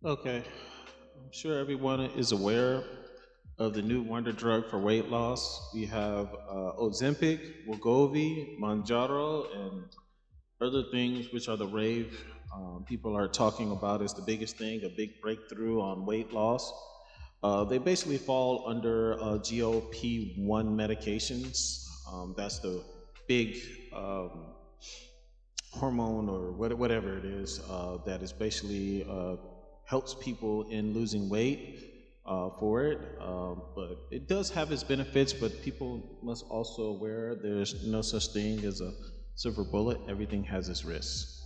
Okay, I'm sure everyone is aware of the new wonder drug for weight loss. We have Ozempic, Wegovy, Manjaro, and other things which are the rave. People are talking about as the biggest thing, a big breakthrough on weight loss. They basically fall under GLP-1 medications. That's the big hormone or whatever it is that is basically helps people in losing weight for it. But it does have its benefits, but people must also aware there's no such thing as a silver bullet. Everything has its risks.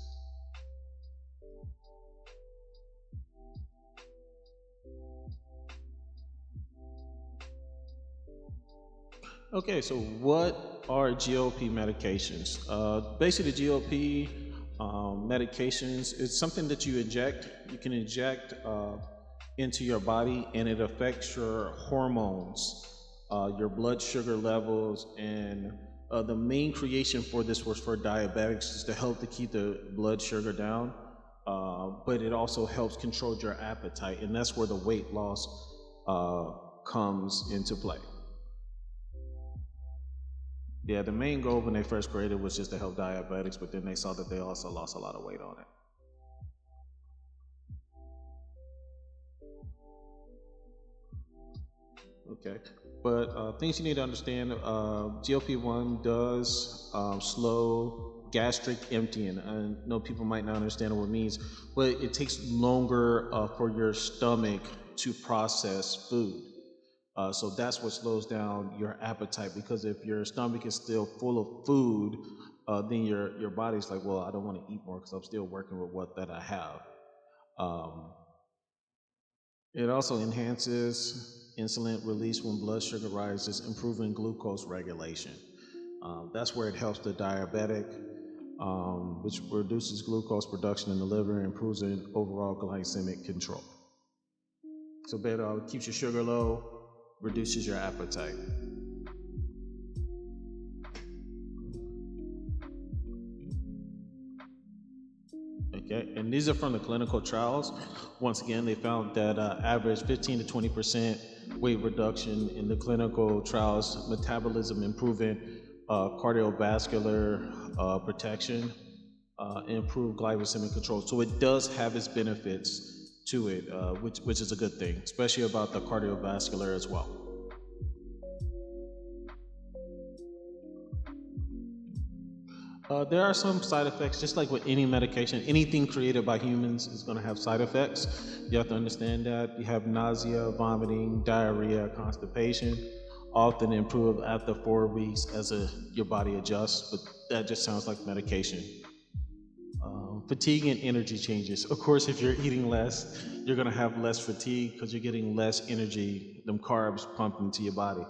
Okay, so what are GLP medications? Basically, the GLP medications is something that you inject. You can inject into your body, and it affects your hormones, your blood sugar levels, and the main creation for this was for diabetics, is to help to keep the blood sugar down. But it also helps control your appetite, and that's where the weight loss uh, comes into play. Yeah, the main goal when they first created was just to help diabetics, but then they saw that they also lost a lot of weight on it. Okay, but things you need to understand: GLP-1 does slow gastric emptying. I know people might not understand what it means, but it takes longer for your stomach to process food. So that's what slows down your appetite, because if your stomach is still full of food, then your body's like, well, I don't want to eat more because I'm still working with what that I have. Um, it also enhances insulin release when blood sugar rises, improving glucose regulation. That's where it helps the diabetic, which reduces glucose production in the liver and improves overall glycemic control. So better keeps your sugar low, reduces your appetite. Okay, and these are from the clinical trials. Once again, they found that average 15 to 20% weight reduction in the clinical trials, metabolism improving, cardiovascular protection, improved glycemic control. So it does have its benefits to it, which is a good thing, especially about the cardiovascular as well. There are some side effects, just like with any medication. Anything created by humans is going to have side effects. You have to understand that. You have nausea, vomiting, diarrhea, constipation, often improve after 4 weeks as your body adjusts, but that just sounds like medication. Fatigue and energy changes. Of course, if you're eating less, you're going to have less fatigue because you're getting less energy, them carbs pumped into your body.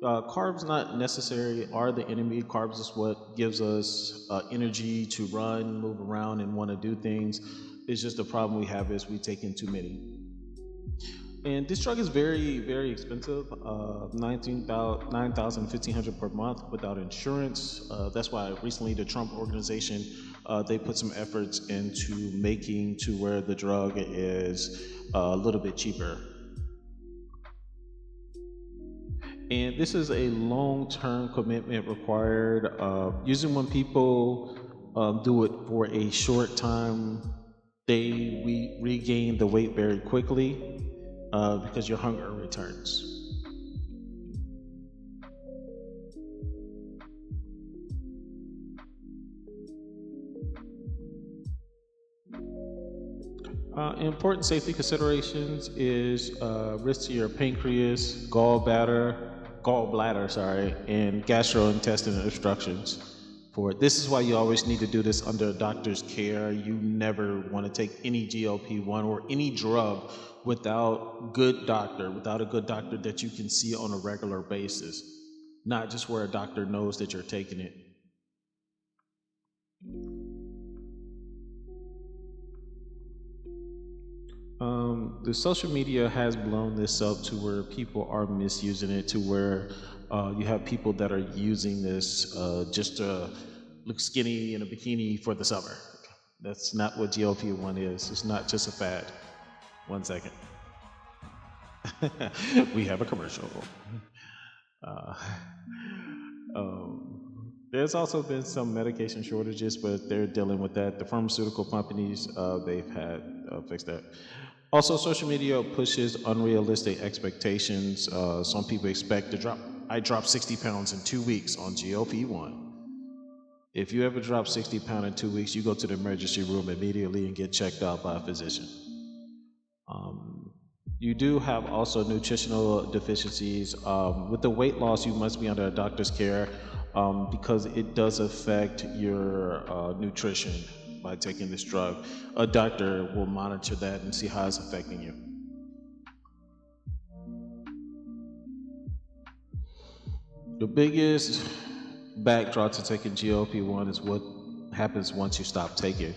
Carbs not necessarily are the enemy. Carbs is what gives us energy to run, move around, and want to do things. It's just the problem we have is we take in too many. And this drug is very, very expensive. 9,000, 1,500 per month without insurance. That's why recently the Trump organization they put some efforts into making to where the drug is a little bit cheaper. And this is a long-term commitment required. Usually, when people do it for a short time, they regain the weight very quickly because your hunger returns. Important safety considerations is risk to your pancreas, gallbladder, sorry, and gastrointestinal obstructions. For it. This is why you always need to do this under a doctor's care. You never want to take any GLP-1 or any drug without a good doctor that you can see on a regular basis, not just where a doctor knows that you're taking it. The social media has blown this up to where people are misusing it, to where you have people that are using this just to look skinny in a bikini for the summer. That's not what GLP-1 is. It's not just a fad. 1 second. We have a commercial. Uh, there's also been some medication shortages, but they're dealing with that. The pharmaceutical companies, they've had fixed that. Also, social media pushes unrealistic expectations. Some people expect to drop. I dropped 60 pounds in 2 weeks on GLP-1. If you ever drop 60 pounds in 2 weeks, you go to the emergency room immediately and get checked out by a physician. Um, you do have also nutritional deficiencies. With the weight loss, you must be under a doctor's care because it does affect your nutrition by taking this drug. A doctor will monitor that and see how it's affecting you. The biggest backdrop to taking GLP-1 is what happens once you stop taking.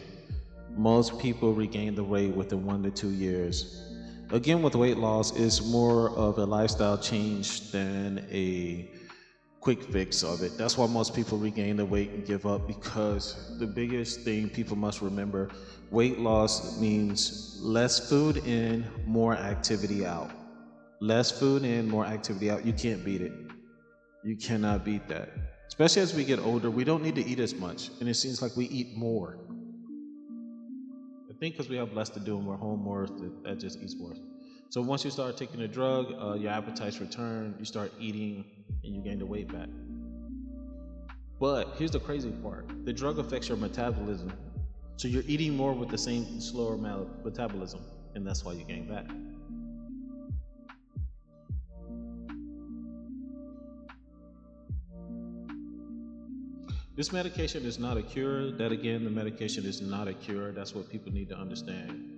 Most people regain the weight within 1 to 2 years. Again, with weight loss, it's more of a lifestyle change than a quick fix of it. That's why most people regain the weight and give up, because the biggest thing people must remember, weight loss means less food in, more activity out. Less food in, more activity out. You can't beat it. You cannot beat that. Especially as we get older, we don't need to eat as much, and it seems like we eat more. I think because we have less to do and we're home more, that just eats more. So once you start taking a drug, your appetites return, you start eating, and you gain the weight back. But here's the crazy part: the drug affects your metabolism, so you're eating more with the same slower metabolism, and that's why you gain fat. This medication is not a cure. That again, the medication is not a cure. That's what people need to understand.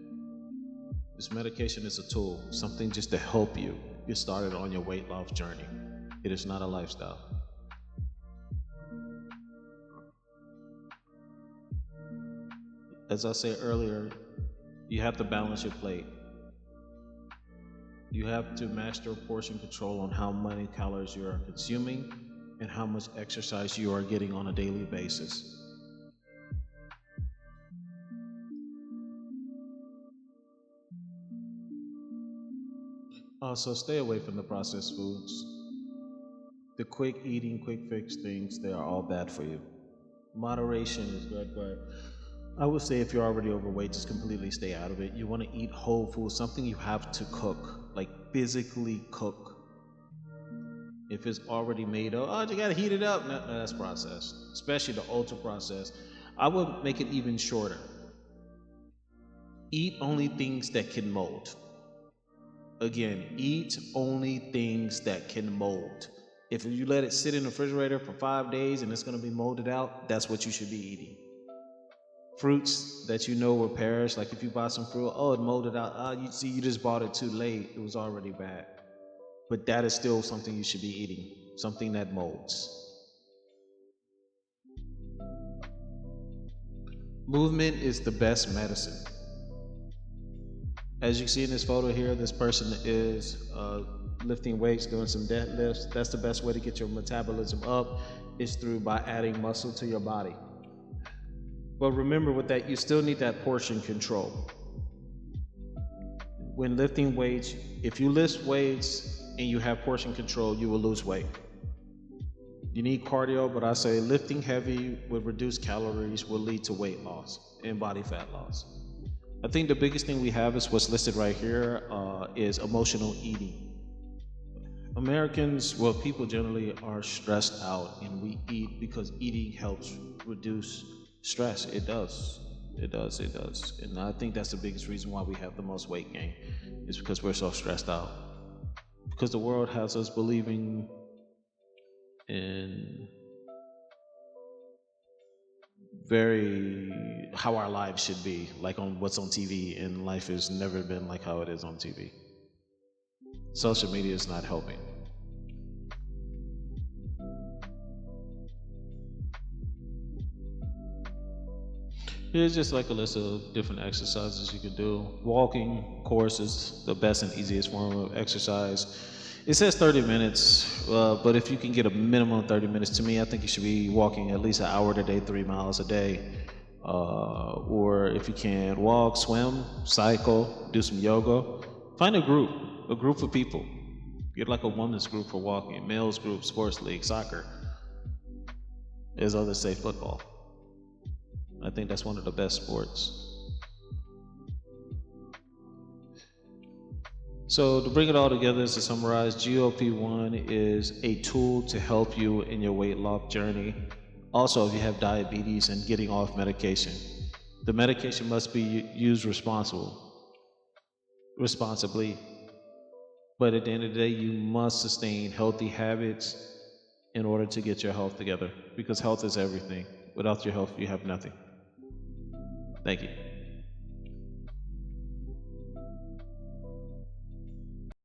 This medication is a tool, something just to help you get started on your weight loss journey. It is not a lifestyle. As I said earlier, you have to balance your plate. You have to master portion control on how many calories you are consuming and how much exercise you are getting on a daily basis. Also, stay away from the processed foods. The quick eating, quick fix things, they are all bad for you. Moderation is good, but I would say if you're already overweight, just completely stay out of it. You want to eat whole food, something you have to cook, like physically cook. If it's already made up, oh, you gotta heat it up. No, no, that's processed, especially the ultra processed. I would make it even shorter. Eat only things that can mold. Again, eat only things that can mold. If you let it sit in the refrigerator for 5 days and it's gonna be molded out, that's what you should be eating. Fruits that you know will perish, like if you buy some fruit, oh, it molded out. You see, you just bought it too late. It was already bad. But that is still something you should be eating, something that molds. Movement is the best medicine. As you see in this photo here, this person is lifting weights, doing some deadlifts. That's the best way to get your metabolism up, is through by adding muscle to your body. But remember with that, you still need that portion control. When lifting weights, if you lift weights and you have portion control, you will lose weight. You need cardio, but I say lifting heavy with reduced calories will lead to weight loss and body fat loss. I think the biggest thing we have is what's listed right here is emotional eating. Americans, well, people generally are stressed out, and we eat because eating helps reduce stress. It does. It does. It does. And I think that's the biggest reason why we have the most weight gain, is because we're so stressed out. Because the world has us believing in very how our lives should be, like on what's on TV, and life has never been like how it is on TV. Social media is not helping. Here's just like a list of different exercises you can do. Walking, of course, is the best and easiest form of exercise. It says 30 minutes, but if you can get a minimum of 30 minutes, to me, I think you should be walking at least an hour a day, 3 miles a day. or if you can, walk, swim, cycle, do some yoga. Find a group of people. Get like a women's group for walking, males group, sports league, soccer. As others say, football. I think that's one of the best sports. So to bring it all together, to summarize, GLP-1 is a tool to help you in your weight loss journey. Also, if you have diabetes and getting off medication, the medication must be used responsibly. But at the end of the day, you must sustain healthy habits in order to get your health together, because health is everything. Without your health, you have nothing. Thank you.